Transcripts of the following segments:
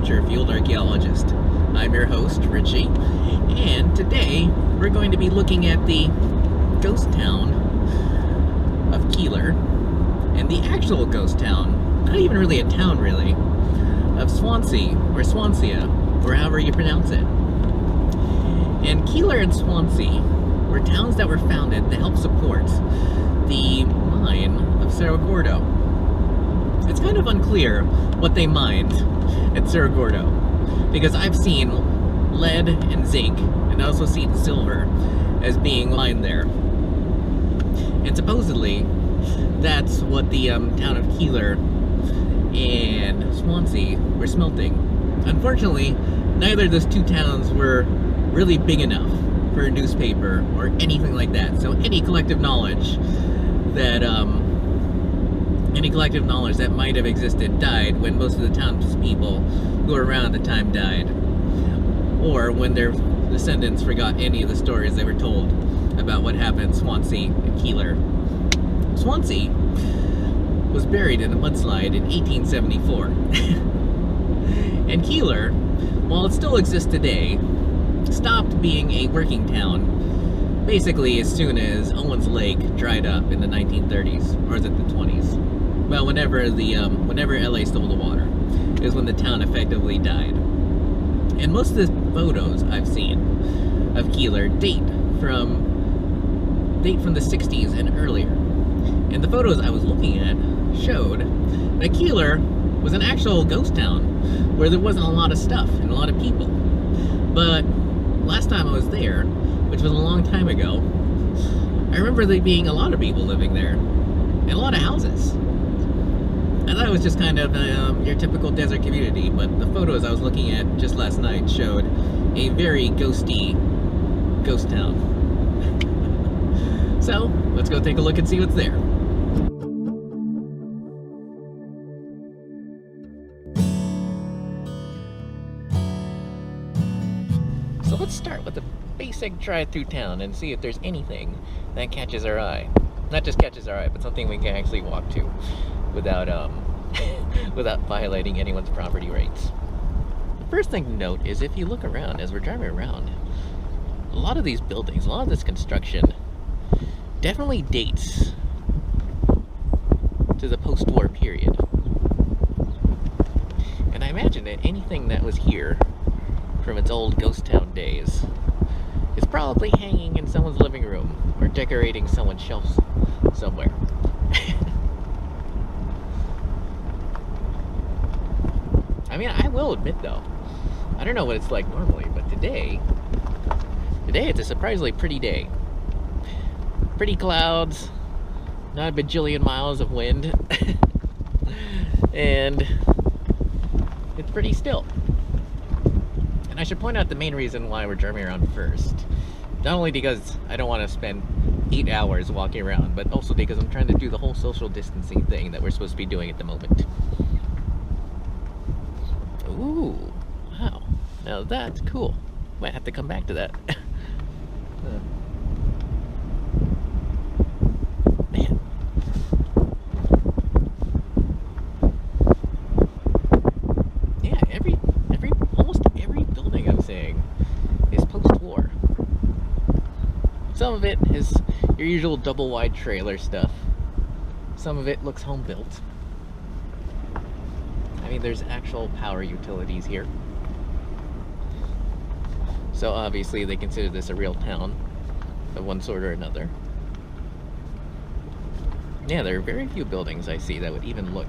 amateur field archaeologist. I'm your host, Richie, and today we're going to be looking at the ghost town of Keeler and the actual ghost town, not even really a town really, of Swansea, or Swansea, or however you pronounce it. And Keeler and Swansea were towns that were founded to help support the mine of Cerro Gordo. It's kind of unclear what they mined at Cerro Gordo, because I've seen lead and zinc, and I also seen silver as being mined there. And supposedly, that's what the town of Keeler and Swansea were smelting. Unfortunately, neither of those two towns were really big enough for a newspaper or anything like that. So any collective knowledge that might have existed died when most of the townspeople who were around at the time died, or when their descendants forgot any of the stories they were told about what happened in Swansea and Keeler. Swansea was buried in a mudslide in 1874. And Keeler, while it still exists today, stopped being a working town basically as soon as Owens Lake dried up in the 1930s, or is it the 20s? Well, whenever LA stole the water is when the town effectively died. And most of the photos I've seen of Keeler date from the 60s and earlier. And the photos I was looking at showed that Keeler was an actual ghost town where there wasn't a lot of stuff and a lot of people. But last time I was there, which was a long time ago, I remember there being a lot of people living there and a lot of houses. I thought it was just kind of your typical desert community, but the photos I was looking at just last night showed a very ghosty ghost town. So, let's go take a look and see what's there. So let's start with a basic drive-through town and see if there's anything that catches our eye. Not just catches our eye, but something we can actually walk to without without violating anyone's property rights. The first thing to note is if you look around as we're driving around, a lot of these buildings, a lot of this construction definitely dates to the post-war period. And I imagine that anything that was here from its old ghost town days is probably hanging in someone's living room or decorating someone's shelves somewhere. I mean, I will admit though, I don't know what it's like normally, but today it's a surprisingly pretty day. Pretty clouds, not a bajillion miles of wind, and it's pretty still. And I should point out the main reason why we're driving around first. Not only because I don't want to spend 8 hours walking around, but also because I'm trying to do the whole social distancing thing that we're supposed to be doing at the moment. Ooh, wow. Now that's cool. Might have to come back to that. Man. Yeah, almost every building I'm seeing is post-war. Some of it is your usual double-wide trailer stuff. Some of it looks home-built. I mean, there's actual power utilities here. So obviously they consider this a real town of one sort or another. Yeah, there are very few buildings I see that would even look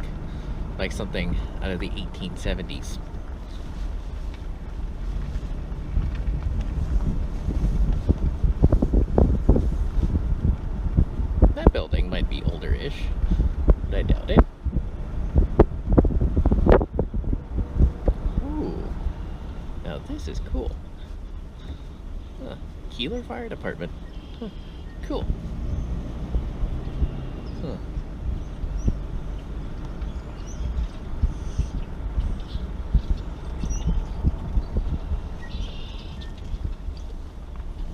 like something out of the 1870s. That building might be older-ish, but I doubt it. Now this is cool. Huh. Keeler Fire Department. Huh. Cool. Huh.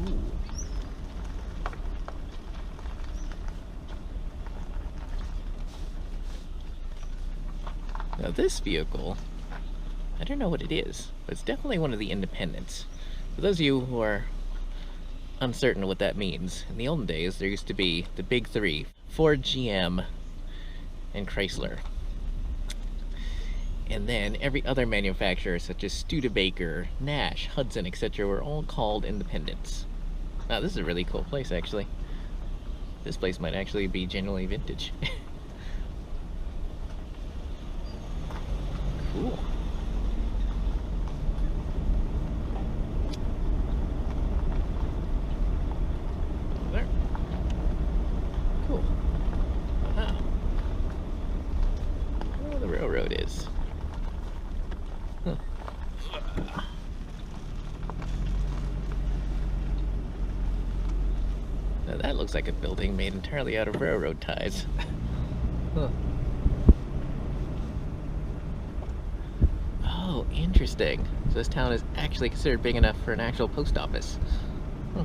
Ooh. Now this vehicle I don't know what it is, but it's definitely one of the independents. For those of you who are uncertain what that means, in the olden days there used to be the big three: Ford, GM, and Chrysler. And then every other manufacturer, such as Studebaker, Nash, Hudson, etc., were all called independents. Now, this is a really cool place, actually. This place might actually be genuinely vintage. Cool. There. Cool. Wow. I don't know where the railroad is. Huh. Now that looks like a building made entirely out of railroad ties. Huh. Oh, interesting. So this town is actually considered big enough for an actual post office. Huh.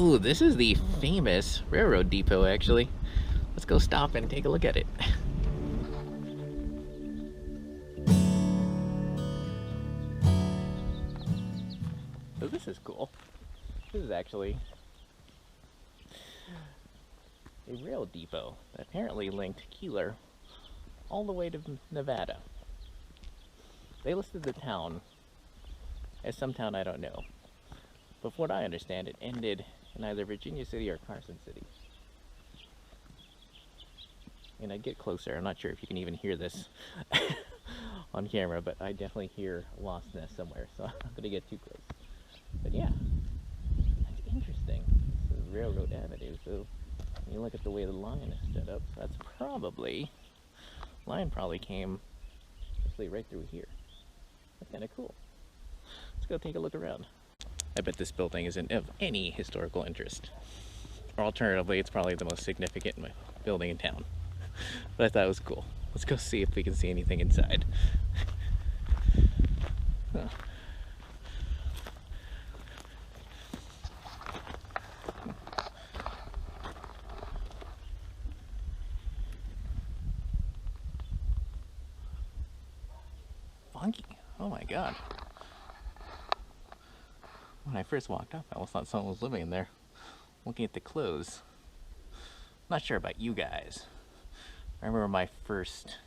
Oh, this is the famous railroad depot, actually. Let's go stop and take a look at it. So this is cool. This is actually a rail depot that apparently linked Keeler all the way to Nevada. They listed the town as some town I don't know. But from what I understand, it ended in either Virginia City or Carson City. And I'd get closer. I'm not sure if you can even hear this on camera, but I definitely hear a wasp nest somewhere, so I'm not going to get too close. But yeah, that's interesting. This is Railroad Avenue, so when you look at the way the line is set up, that's probably, line probably came actually right through here. That's kind of cool. Let's go take a look around. I bet this building isn't of any historical interest. Or alternatively, it's probably the most significant building in town. But I thought it was cool. Let's go see if we can see anything inside. Huh. Funky. Oh my god. When I first walked up, I almost thought someone was living in there. Looking at the clothes. Not sure about you guys. I remember my first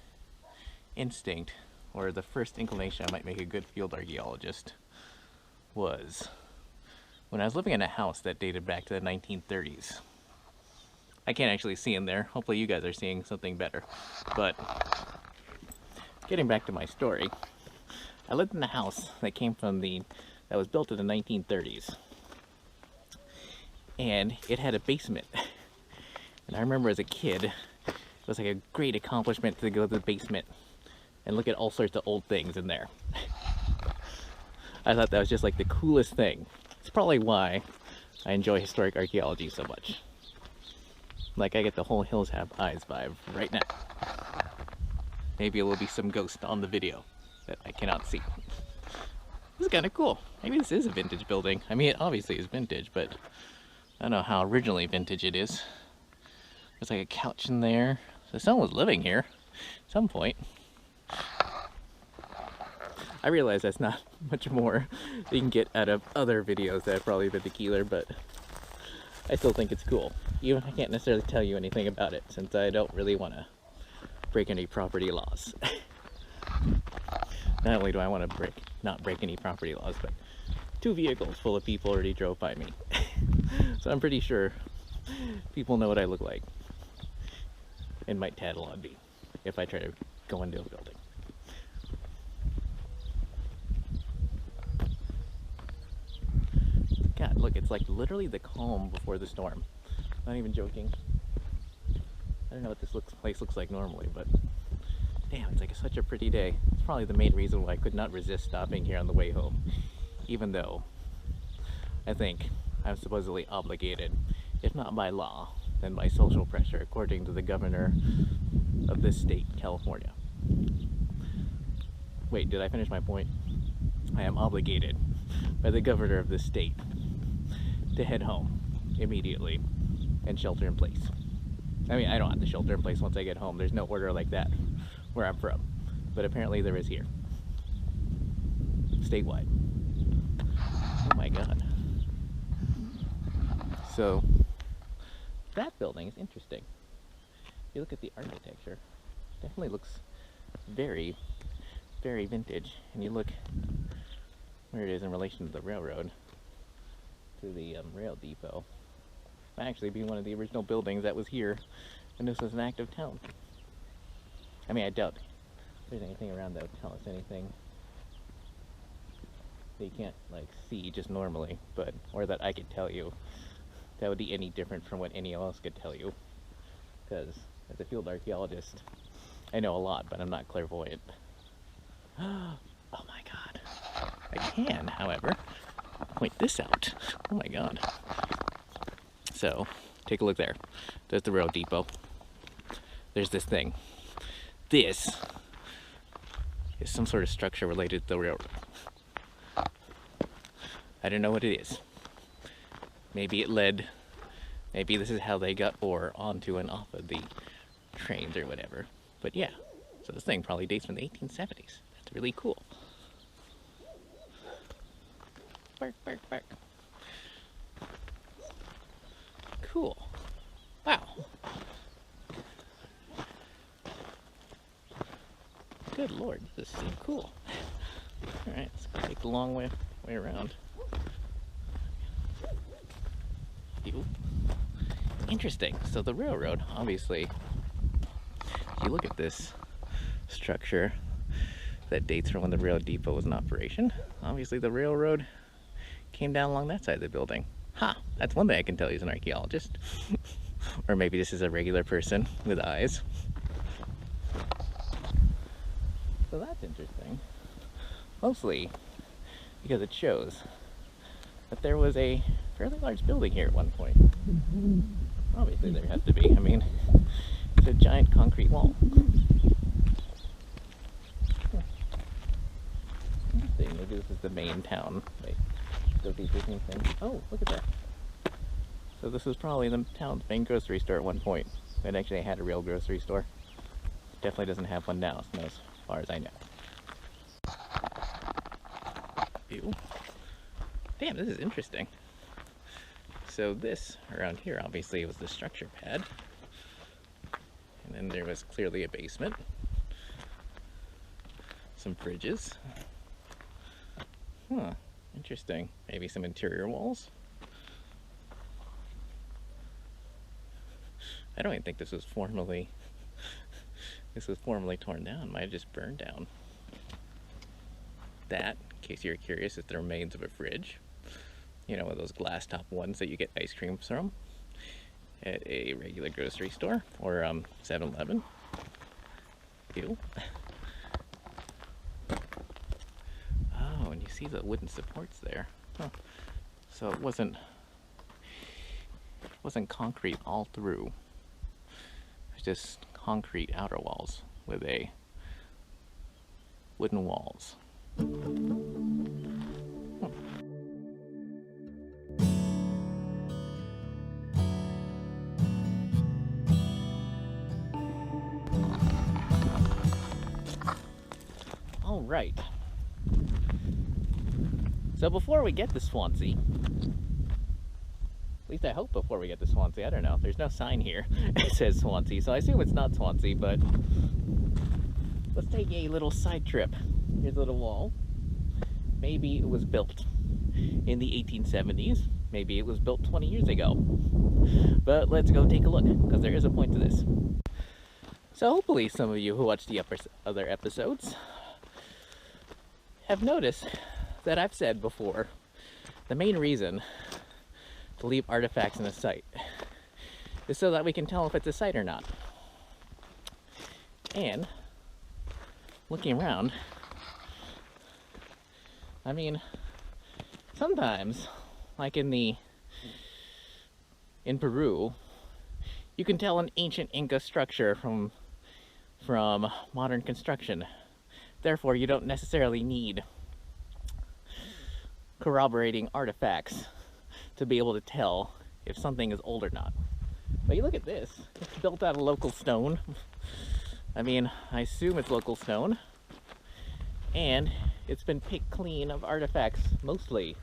instinct, or the first inclination I might make a good field archaeologist, was when I was living in a house that dated back to the 1930s. I can't actually see in there. Hopefully you guys are seeing something better. But getting back to my story, I lived in a house that that was built in the 1930s. And it had a basement. And I remember as a kid, it was like a great accomplishment to go to the basement and look at all sorts of old things in there. I thought that was just like the coolest thing. It's probably why I enjoy historic archaeology so much. Like, I get the whole hills have eyes vibe right now. Maybe it will be some ghost on the video that I cannot see. This is kind of cool. Maybe this is a vintage building. I mean, it obviously is vintage, but I don't know how originally vintage it is. There's like a couch in there. So someone was living here at some point. I realize that's not much more that you can get out of other videos that have probably been to Keeler, but I still think it's cool. Even if I can't necessarily tell you anything about it, since I don't really want to break any property laws. Not only do I want to not break any property laws, but 2 vehicles full of people already drove by me. So I'm pretty sure people know what I look like and might tattle on me if I try to go into a building. God, look, it's like literally the calm before the storm. Not even joking. I don't know what this place looks like normally, but damn, it's like such a pretty day. It's probably the main reason why I could not resist stopping here on the way home, even though I think I'm supposedly obligated, if not by law, then by social pressure, according to the governor of this state, California. Wait, did I finish my point? I am obligated by the governor of this state to head home immediately and shelter in place. I mean, I don't have to shelter in place once I get home. There's no order like that where I'm from. But apparently there is here. Statewide. Oh my god. So, that building is interesting. If you look at the architecture, it definitely looks very, very vintage. And you look where it is in relation to the railroad, to the rail depot. Might actually be one of the original buildings that was here when this was an active town. I mean, I doubt there's anything around that would tell us anything that you can't like see just normally, but or that I could tell you that would be any different from what anyone else could tell you. Because as a field archaeologist, I know a lot, but I'm not clairvoyant. Oh my god. I can, however, point this out. Oh my god. So, take a look there. There's the rail depot. There's this thing. This is some sort of structure related to the railroad. I don't know what it is. Maybe it led, maybe this is how they got ore onto and off of the trains or whatever. But yeah, so this thing probably dates from the 1870s. That's really cool. Bark, bark, bark. Cool. Wow. Good lord, this is so cool. Alright, let's take the long way around. Ew. Interesting. So the railroad, obviously, if you look at this structure that dates from when the rail depot was in operation, obviously the railroad came down along that side of the building. Ha! That's one thing I can tell you as an archaeologist. Or maybe this is a regular person with eyes. So that's interesting. Mostly because it shows that there was a fairly large building here at one point. Obviously there has to be. I mean, it's a giant concrete wall. Interesting. Maybe this is the main town. Wait, go deeper thing. Oh, look at that. So this was probably the town's main grocery store at one point. It actually had a real grocery store. Definitely doesn't have one now, as far as I know. Ew. Damn, this is interesting. So this, around here, obviously was the structure pad. And then there was clearly a basement. Some fridges. Huh, interesting. Maybe some interior walls. I don't even think this was formally torn down. It might have just burned down. That, in case you're curious, is the remains of a fridge. You know, one of those glass top ones that you get ice cream from at a regular grocery store or 7-Eleven. Ew. Oh, and you see the wooden supports there. Huh. So it wasn't concrete all through. It was just concrete outer walls with a wooden walls. All right. So before we get to Swansea, at least I hope before we get to Swansea, I don't know, there's no sign here that says Swansea, so I assume it's not Swansea, but let's take a little side trip. Here's a little wall. Maybe it was built in the 1870s. Maybe it was built 20 years ago. But let's go take a look, because there is a point to this. So hopefully some of you who watched the other episodes have noticed that I've said before, the main reason to leave artifacts in a site is so that we can tell if it's a site or not. And looking around, I mean, sometimes, like in Peru, you can tell an ancient Inca structure from modern construction. Therefore, you don't necessarily need corroborating artifacts to be able to tell if something is old or not. But you look at this, it's built out of local stone. I mean, I assume it's local stone. And it's been picked clean of artifacts mostly.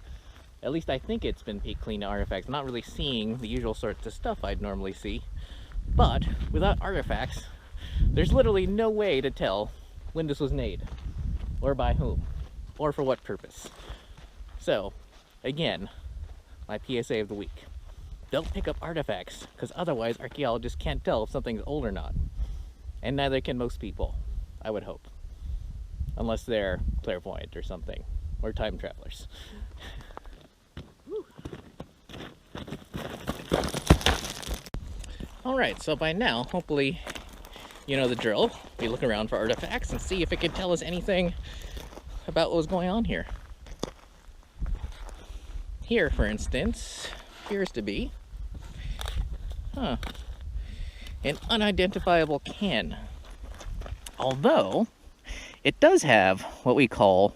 At least I think it's been picked clean of artifacts. I'm not really seeing the usual sorts of stuff I'd normally see. But without artifacts, there's literally no way to tell when this was made, or by whom, or for what purpose. So, again, my PSA of the week. Don't pick up artifacts, because otherwise archaeologists can't tell if something's old or not. And neither can most people, I would hope. Unless they're clairvoyant or something, or time travelers. Alright, so by now, hopefully, you know the drill. We look around for artifacts and see if it can tell us anything about what was going on here. Here, for instance, appears to be an unidentifiable can. Although, it does have what we call,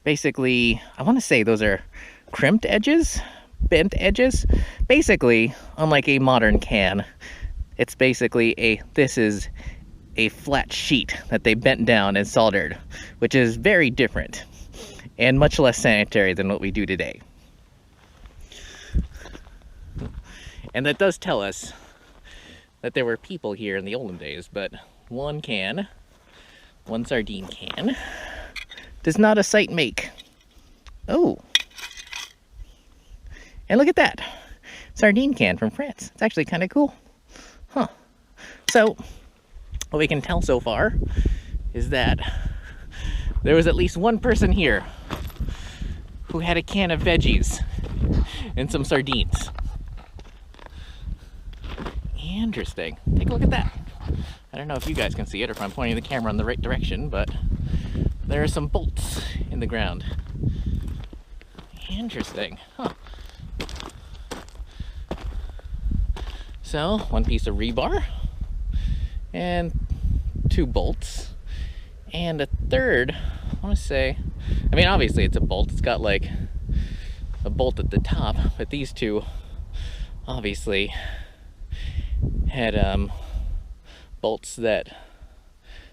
basically, I want to say those are crimped edges, bent edges. Basically, unlike a modern can, it's basically this is a flat sheet that they bent down and soldered, which is very different and much less sanitary than what we do today. And that does tell us that there were people here in the olden days, but one sardine can, does not a sight make. Oh. And look at that. Sardine can from France. It's actually kind of cool. Huh. So, what we can tell so far is that there was at least one person here who had a can of veggies and some sardines. Interesting. Take a look at that. I don't know if you guys can see it or if I'm pointing the camera in the right direction, but there are some bolts in the ground. Interesting. Huh. So, one piece of rebar and 2 bolts and a third, I want to say, I mean obviously it's a bolt, it's got like a bolt at the top, but these two obviously had bolts that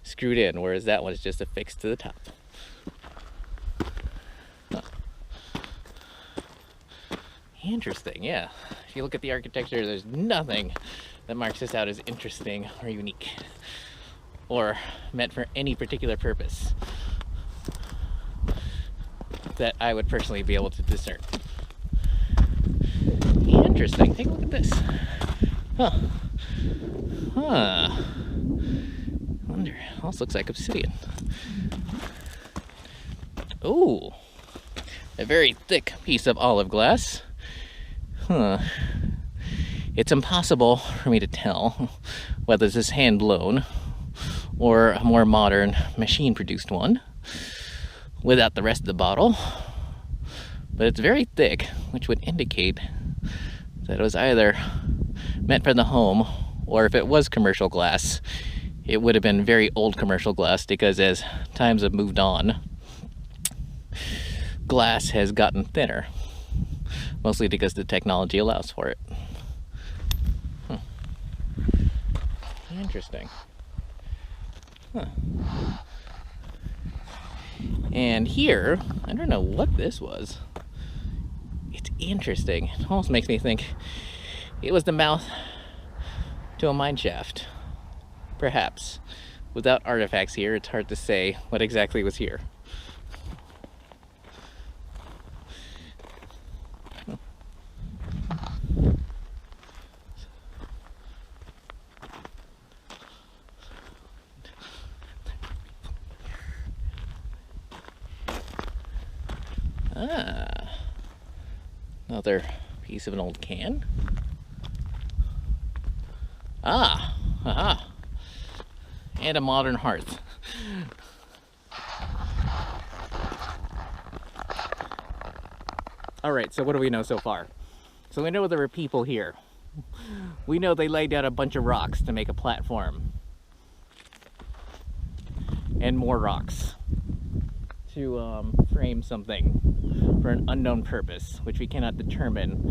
screwed in, whereas that one is just affixed to the top. Huh. Interesting, yeah. If you look at the architecture, there's nothing that marks this out as interesting or unique or meant for any particular purpose that I would personally be able to discern. Interesting. Take a look at this. Huh. Huh. Wonder. Also looks like obsidian. Ooh. A very thick piece of olive glass. Huh. It's impossible for me to tell whether this is hand blown or a more modern machine produced one without the rest of the bottle. But it's very thick, which would indicate that it was either meant for the home, or if it was commercial glass, it would have been very old commercial glass, because as times have moved on, glass has gotten thinner, mostly because the technology allows for it. Interesting. Huh. And here, I don't know what this was. It's interesting. It almost makes me think it was the mouth to a mine shaft. Perhaps. Without artifacts here, it's hard to say what exactly was here. Ah, another piece of an old can. Ah, aha, and a modern hearth. All right, so what do we know so far? So we know there were people here. We know they laid out a bunch of rocks to make a platform. And more rocks to frame something for an unknown purpose, which we cannot determine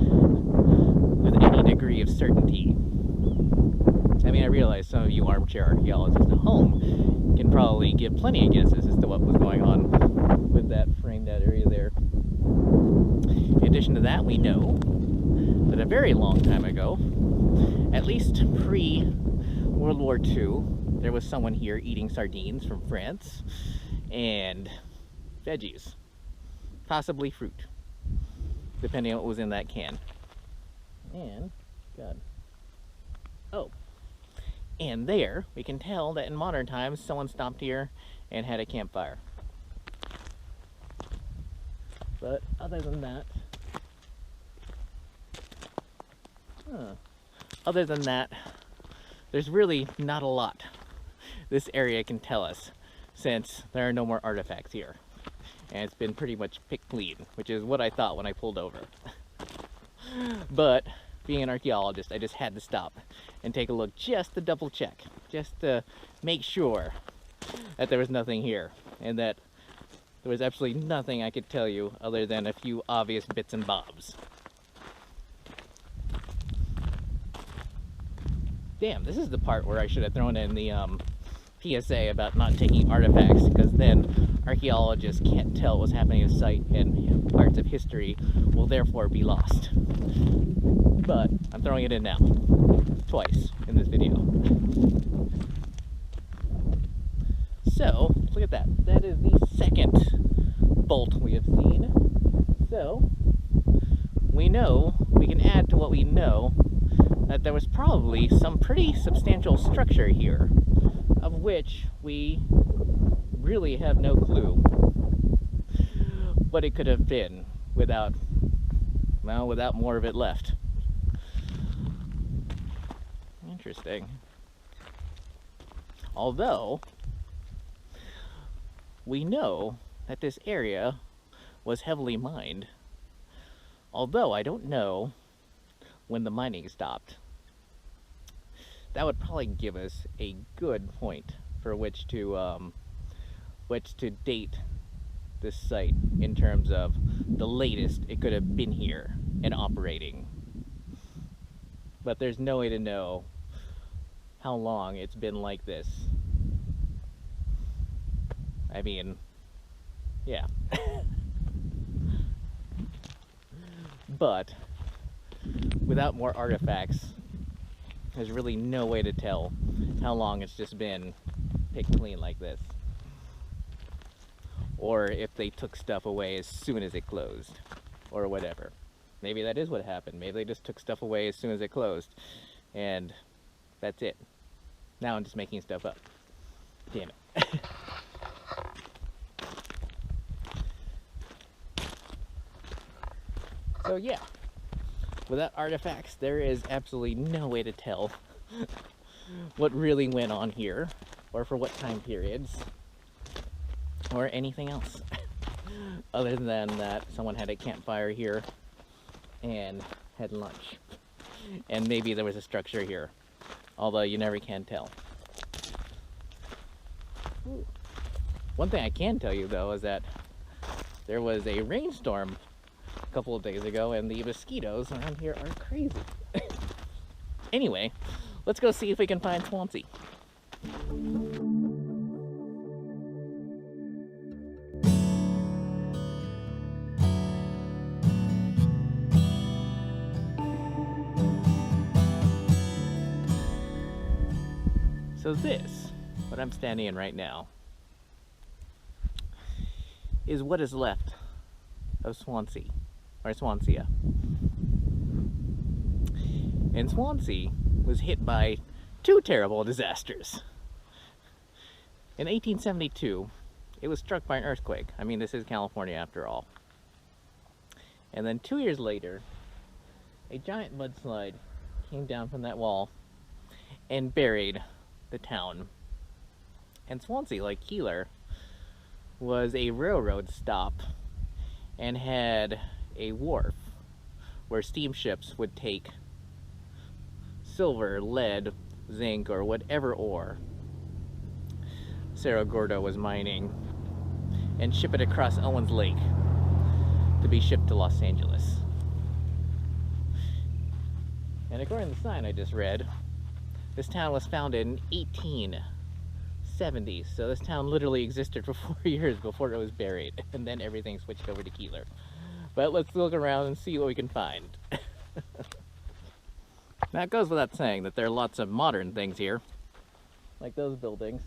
with any degree of certainty. I mean, I realize some of you armchair archaeologists at home can probably give plenty of guesses as to what was going on with that framed out area there. In addition to that, we know that a very long time ago, at least pre-World War II, there was someone here eating sardines from France and veggies, possibly fruit, depending on what was in that can. And, God, oh, and there we can tell that in modern times someone stopped here and had a campfire. But other than that, there's really not a lot this area can tell us, since there are no more artifacts here. And it's been pretty much picked clean, which is what I thought when I pulled over. But being an archaeologist, I just had to stop and take a look just to double check, just to make sure that there was nothing here, and that there was absolutely nothing I could tell you other than a few obvious bits and bobs. Damn, this is the part where I should have thrown in the PSA about not taking artifacts, because then archaeologists can't tell what's happening at site and parts of history will therefore be lost. But I'm throwing it in now, twice in this video. So, look at that. That is the second bolt we have seen. So, we know, we can add to what we know, that there was probably some pretty substantial structure here, of which we really have no clue what it could have been without more of it left. Interesting. Although, we know that this area was heavily mined. Although I don't know when the mining stopped. That would probably give us a good point for which to date this site in terms of the latest it could have been here and operating. But there's no way to know how long it's been like this. I mean, yeah. But without more artifacts, there's really no way to tell how long it's just been picked clean like this. Or if they took stuff away as soon as it closed, or whatever. Maybe that is what happened. Maybe they just took stuff away as soon as it closed, and that's it. Now I'm just making stuff up. Damn it. So yeah, without artifacts, there is absolutely no way to tell what really went on here, or for what time periods, or anything else. Other than that someone had a campfire here and had lunch. And maybe there was a structure here, although you never can tell. Ooh. One thing I can tell you though is that there was a rainstorm a couple of days ago, and the mosquitoes around here are crazy. Anyway, let's go see if we can find Swansea. So this, what I'm standing in right now, is what is left of Swansea, or Swansea. And Swansea was hit by two terrible disasters. In 1872, it was struck by an earthquake. I mean, this is California after all. And then 2 years later, a giant mudslide came down from that wall and buried the town. And Swansea, like Keeler, was a railroad stop and had a wharf where steamships would take silver, lead, zinc, or whatever ore Cerro Gordo was mining and ship it across Owens Lake to be shipped to Los Angeles. And according to the sign I just read, this town was founded in 1870, so this town literally existed for 4 years before it was buried, and then everything switched over to Keeler. But let's look around and see what we can find. Now it goes without saying that there are lots of modern things here, like those buildings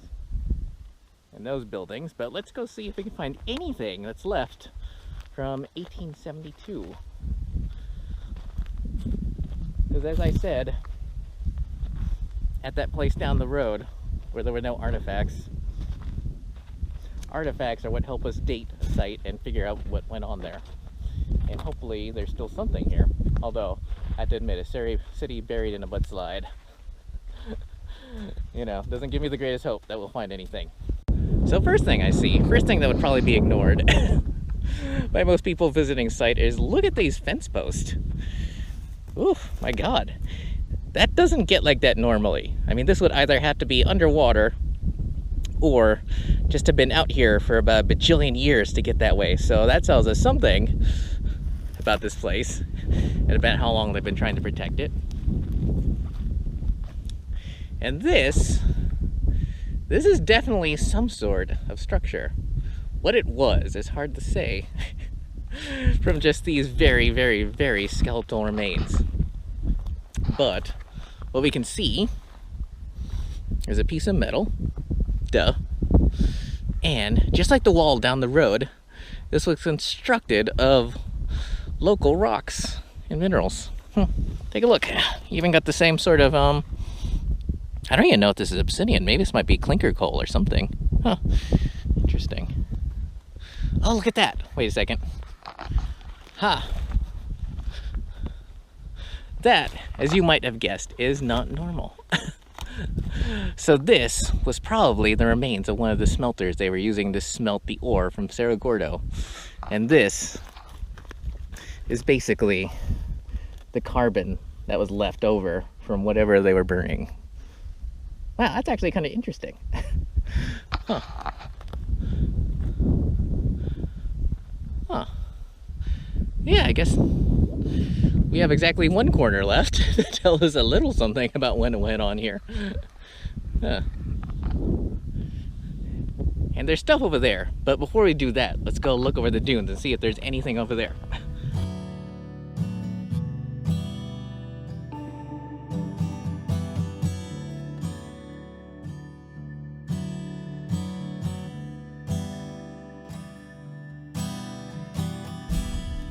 and those buildings, but let's go see if we can find anything that's left from 1872. Because as I said, at that place down the road where there were no artifacts, artifacts are what help us date a site and figure out what went on there. And hopefully there's still something here, although I have to admit, a city buried in a mudslide, you know, doesn't give me the greatest hope that we'll find anything. So first thing that would probably be ignored by most people visiting site is, look at these fence posts. Ooh, my God. That doesn't get like that normally. I mean, this would either have to be underwater or just have been out here for about a bajillion years to get that way. So that tells us something about this place and about how long they've been trying to protect it. And this is definitely some sort of structure. What it was is hard to say from just these very, very, very skeletal remains. But what we can see is a piece of metal, duh, and just like the wall down the road, this was constructed of local rocks and minerals. Take a look. You even got the same sort of, I don't even know if this is obsidian. Maybe this might be clinker coal or something. Huh, interesting. Oh, look at that. Wait a second. Ha. That, as you might have guessed, is not normal. So this was probably the remains of one of the smelters they were using to smelt the ore from Cerro Gordo. And this is basically the carbon that was left over from whatever they were burning. Wow, that's actually kind of interesting. Huh. Huh. Yeah, I guess we have exactly one corner left to tell us a little something about when it went on here. Huh. And there's stuff over there, but before we do that, let's go look over the dunes and see if there's anything over there.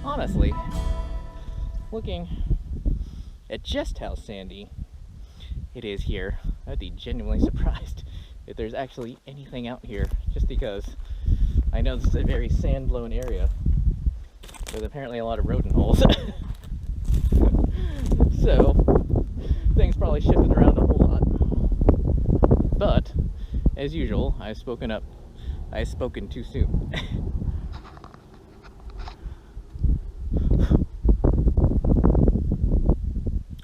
Honestly, looking at just how sandy it is here, I'd be genuinely surprised if there's actually anything out here, just because I know this is a very sand-blown area. There's apparently a lot of rodent holes. So, things probably shifted around a whole lot. But, as usual, I've spoken too soon.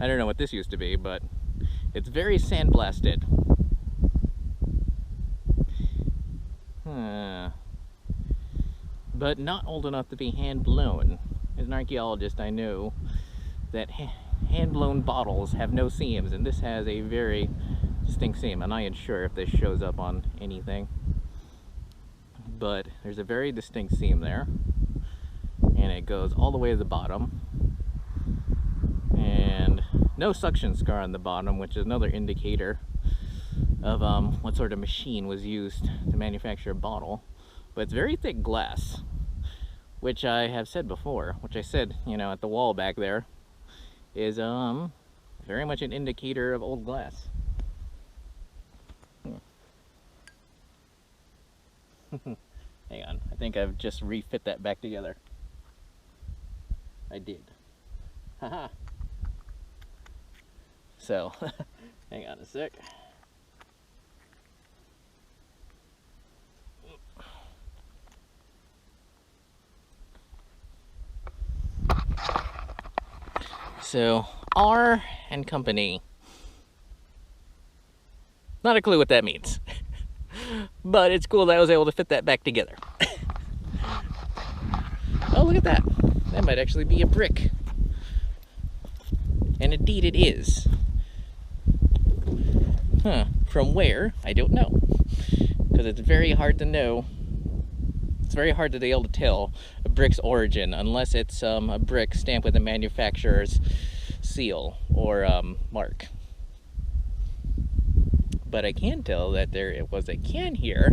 I don't know what this used to be, but it's very sandblasted. But not old enough to be hand-blown. As an archaeologist, I know that hand-blown bottles have no seams, and this has a very distinct seam. I'm not even sure if this shows up on anything. But there's a very distinct seam there, and it goes all the way to the bottom. And no suction scar on the bottom, which is another indicator of what sort of machine was used to manufacture a bottle. But it's very thick glass, which I have said before, which I said, you know, at the wall back there, is very much an indicator of old glass. Hang on, I think I've just refit that back together. I did. Haha. So, hang on a sec. So, R and Company. Not a clue what that means. But it's cool that I was able to fit that back together. Oh, look at that. That might actually be a brick. And indeed it is. Huh. From where? I don't know. Because it's very hard to know. It's very hard to be able to tell a brick's origin unless it's a brick stamped with a manufacturer's seal or mark. But I can tell that there was a can here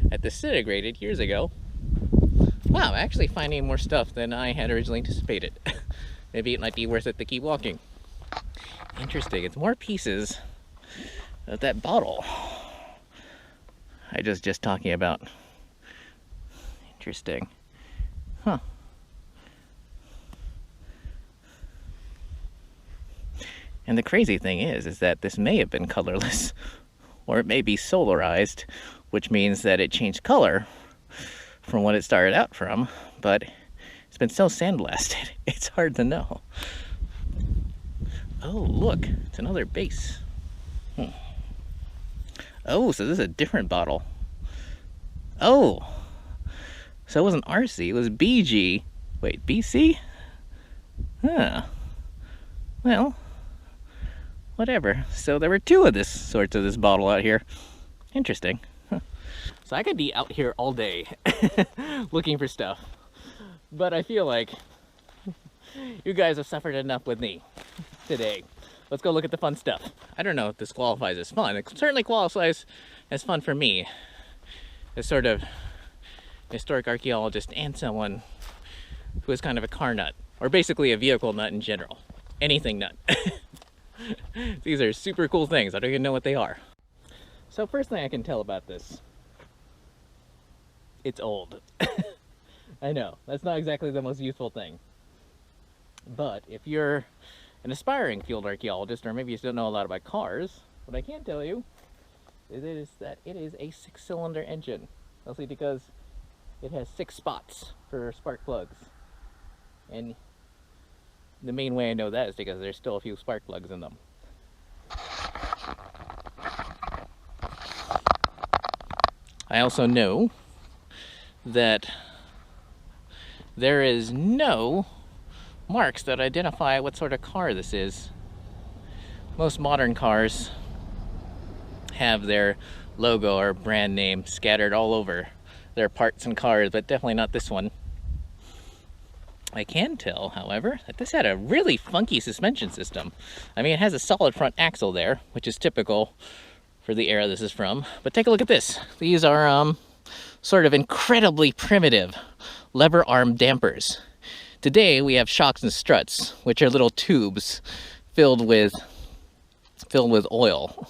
that disintegrated years ago. Wow, I'm actually finding more stuff than I had originally anticipated. Maybe it might be worth it to keep walking. Interesting, it's more pieces of that bottle I was just talking about. Interesting. Huh. And the crazy thing is that this may have been colorless, or it may be solarized, which means that it changed color from what it started out from, but it's been so sandblasted, it's hard to know. Oh, look, it's another base. Oh, so this is a different bottle. Oh, so it wasn't RC, it was BG. Wait, BC? Huh. Well, whatever. So there were two of this sorts of this bottle out here. Interesting. Huh. So I could be out here all day looking for stuff, but I feel like you guys have suffered enough with me today. Let's go look at the fun stuff. I don't know if this qualifies as fun. It certainly qualifies as fun for me, as sort of historic archaeologist and someone who is kind of a car nut, or basically a vehicle nut in general. Anything nut. These are super cool things. I don't even know what they are. So first thing I can tell about this, it's old. I know, that's not exactly the most useful thing. But if you're an aspiring field archaeologist, or maybe you don't know a lot about cars, what I can tell you is that it is a 6-cylinder engine. Mostly because it has 6 spots for spark plugs. And the main way I know that is because there's still a few spark plugs in them. I also know that there is no marks that identify what sort of car this is. Most modern cars have their logo or brand name scattered all over their parts and cars, but definitely not this one. I can tell, however, that this had a really funky suspension system. I mean, it has a solid front axle there, which is typical for the era this is from. But take a look at this. These are sort of incredibly primitive lever arm dampers. Today we have shocks and struts, which are little tubes filled with oil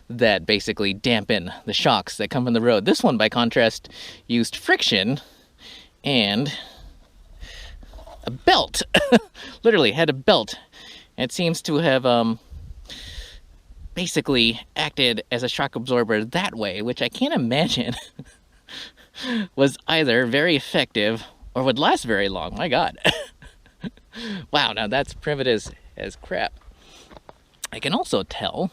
that basically dampen the shocks that come from the road. This one, by contrast, used friction and a belt. Literally had a belt. And it seems to have basically acted as a shock absorber that way, which I can't imagine was either very effective or would last very long. My God. Wow, now that's primitive as crap. I can also tell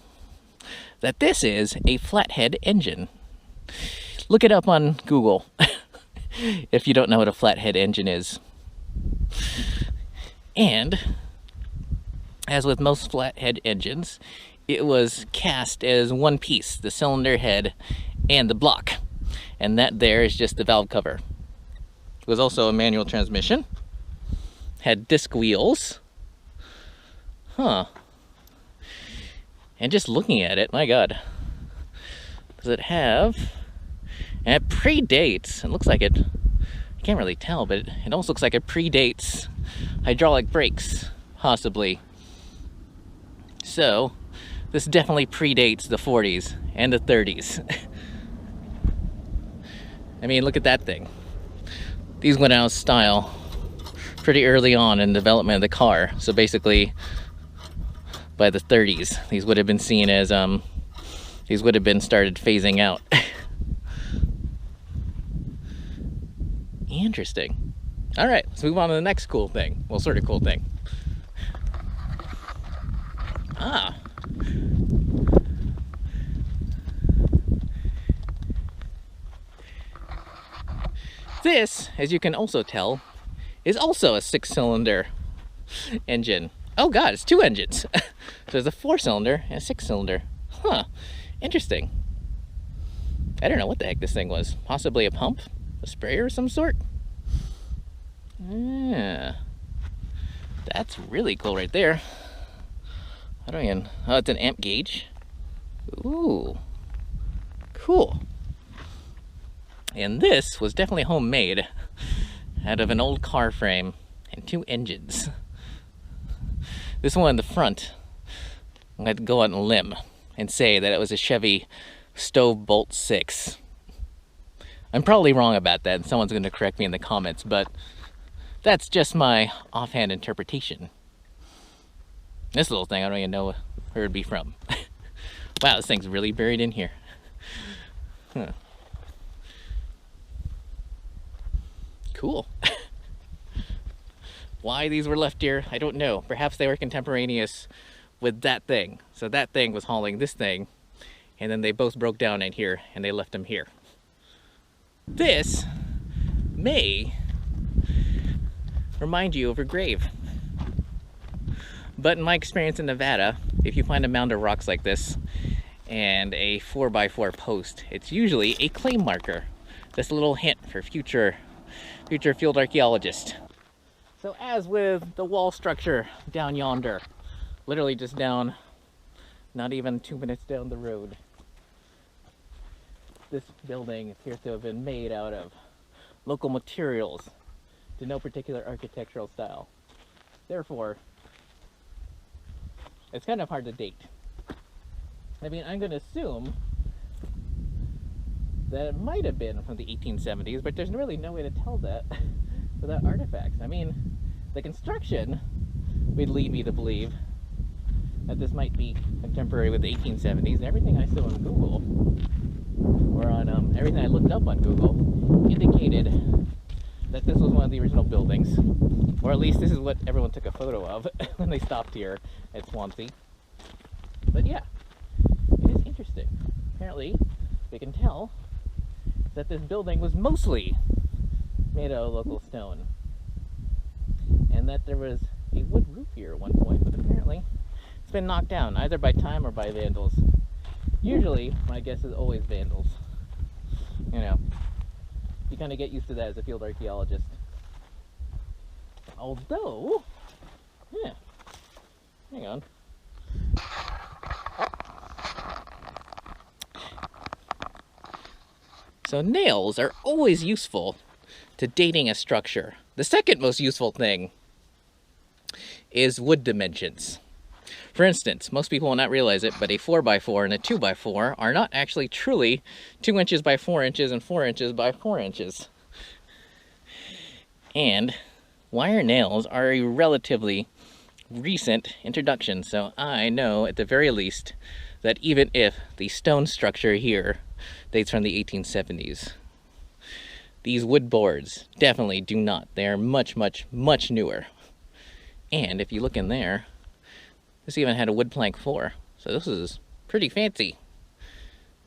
that this is a Flathead engine. Look it up on Google if you don't know what a Flathead engine is. And as with most Flathead engines, it was cast as one piece, the cylinder head and the block. And that there is just the valve cover. It was also a manual transmission. Had disc wheels. Huh. And just looking at it, my God. Does it have... And it predates, it looks like it... I can't really tell, but it almost looks like it predates hydraulic brakes, possibly. So, this definitely predates the 40s and the 30s. I mean, look at that thing. These went out of style pretty early on in the development of the car. So basically, by the 30s, these would have been seen as, these would have been started phasing out. Interesting. All right, let's move on to the next cool thing. Well, sort of cool thing. Ah. This, as you can also tell is also a 6-cylinder engine. Oh god, it's 2 engines. So there's a 4-cylinder and a 6-cylinder. Huh, interesting. I don't know what the heck this thing was. Possibly a pump? A sprayer of some sort? Yeah. That's really cool right there. I don't even... Oh, it's an amp gauge. Ooh. Cool. And this was definitely homemade out of an old car frame and 2 engines. This one in the front, I'm going to go on a limb and say that it was a Chevy Stove Bolt 6. I'm probably wrong about that, and someone's going to correct me in the comments, but that's just my offhand interpretation. This little thing, I don't even know where it'd be from. Wow, this thing's really buried in here. Huh. Cool. Why these were left here, I don't know. Perhaps they were contemporaneous with that thing. So that thing was hauling this thing, and then they both broke down in here, and they left them here. This may remind you of a grave. But in my experience in Nevada, if you find a mound of rocks like this and a 4x4 post, it's usually a claim marker. Just a little hint for future field archaeologists. So as with the wall structure down yonder, literally just down, not even 2 minutes down the road, this building appears to have been made out of local materials to no particular architectural style. Therefore, it's kind of hard to date. I mean, I'm going to assume that it might have been from the 1870s, but there's really no way to tell that without artifacts. I mean, the construction would lead me to believe that this might be contemporary with the 1870s, and everything I saw on Google, or on everything I looked up on Google, indicated that this was one of the original buildings, or at least this is what everyone took a photo of when they stopped here at Swansea. But yeah, it is interesting. Apparently, we can tell that this building was mostly made out of local stone, and that there was a wood roof here at one point, but apparently it's been knocked down either by time or by vandals. Usually, my guess is always vandals. You know, you kind of get used to that as a field archaeologist. Although, yeah, hang on. So nails are always useful to dating a structure. The second most useful thing is wood dimensions. For instance, most people will not realize it, but a 4x4 and a 2x4 are not actually truly 2 inches by 4 inches and 4 inches by 4 inches. And wire nails are a relatively recent introduction, so I know at the very least that even if the stone structure here dates from the 1870s, these wood boards definitely do not. They are much, much, much newer. And if you look in there, this even had a wood plank floor, so this is pretty fancy.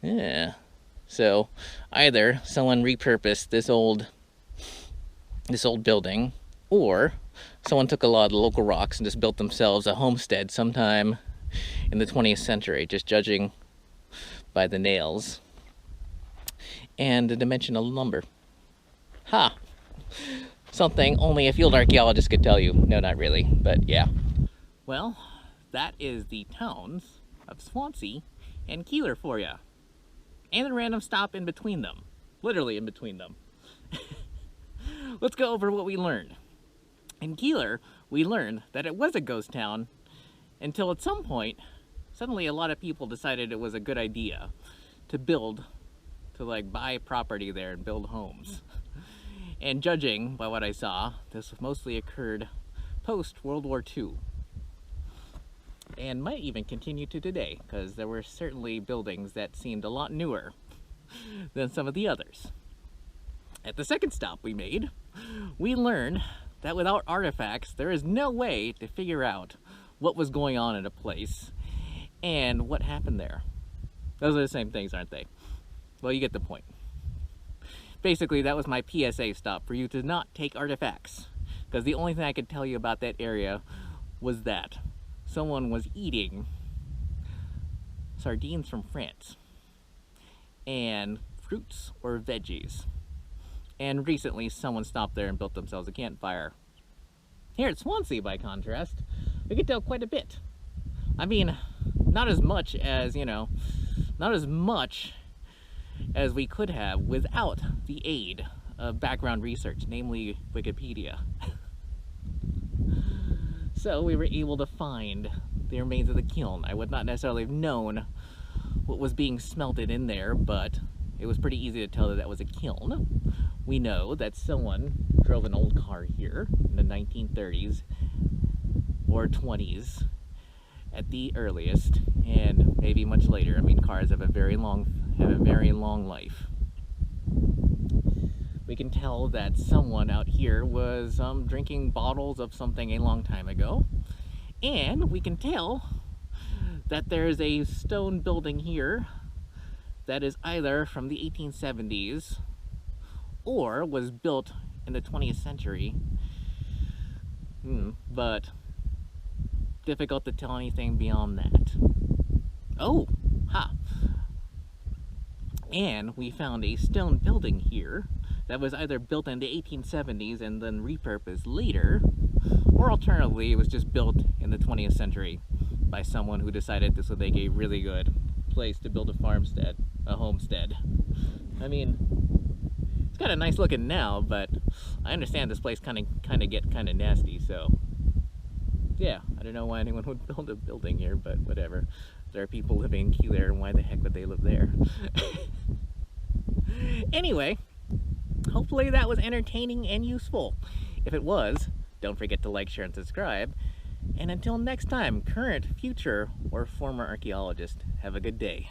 Yeah. So either someone repurposed this old building, or someone took a lot of the local rocks and just built themselves a homestead sometime in the 20th century, just judging by the nails and the dimensional number. Ha! Something only a field archaeologist could tell you. No, not really, but yeah. Well, that is the towns of Swansea and Keeler for you. And a random stop in between them. Literally in between them. Let's go over what we learned. In Keeler, we learned that it was a ghost town until at some point, suddenly a lot of people decided it was a good idea to buy property there and build homes. And judging by what I saw, this mostly occurred post-World War II. And might even continue to today, because there were certainly buildings that seemed a lot newer than some of the others. At the second stop we made, we learned that without artifacts, there is no way to figure out what was going on in a place and what happened there. Those are the same things, aren't they? Well, you get the point. Basically, that was my PSA stop for you to not take artifacts. Because the only thing I could tell you about that area was that someone was eating sardines from France and fruits or veggies. And recently someone stopped there and built themselves a campfire. Here at Swansea, by contrast, we could tell quite a bit. I mean, not as much as, not as much as we could have without the aid of background research, namely Wikipedia. So we were able to find the remains of the kiln. I would not necessarily have known what was being smelted in there, but it was pretty easy to tell that that was a kiln. We know that someone drove an old car here in the 1930s or 20s at the earliest, and maybe much later. I mean, cars have a very long life. We can tell that someone out here was drinking bottles of something a long time ago, and we can tell that there's a stone building here that is either from the 1870s or was built in the 20th century, but difficult to tell anything beyond that. Oh, ha! And we found a stone building here that was either built in the 1870s and then repurposed later, or alternatively it was just built in the 20th century by someone who decided this would make a really good place to build a homestead. I mean, it's kind of nice looking now, but I understand this place kind of get nasty, so yeah, I don't know why anyone would build a building here, but whatever. There are people living in Keeler, and why the heck would they live there? Anyway, hopefully that was entertaining and useful. If it was, don't forget to like, share, and subscribe. And until next time, current, future, or former archaeologist, have a good day.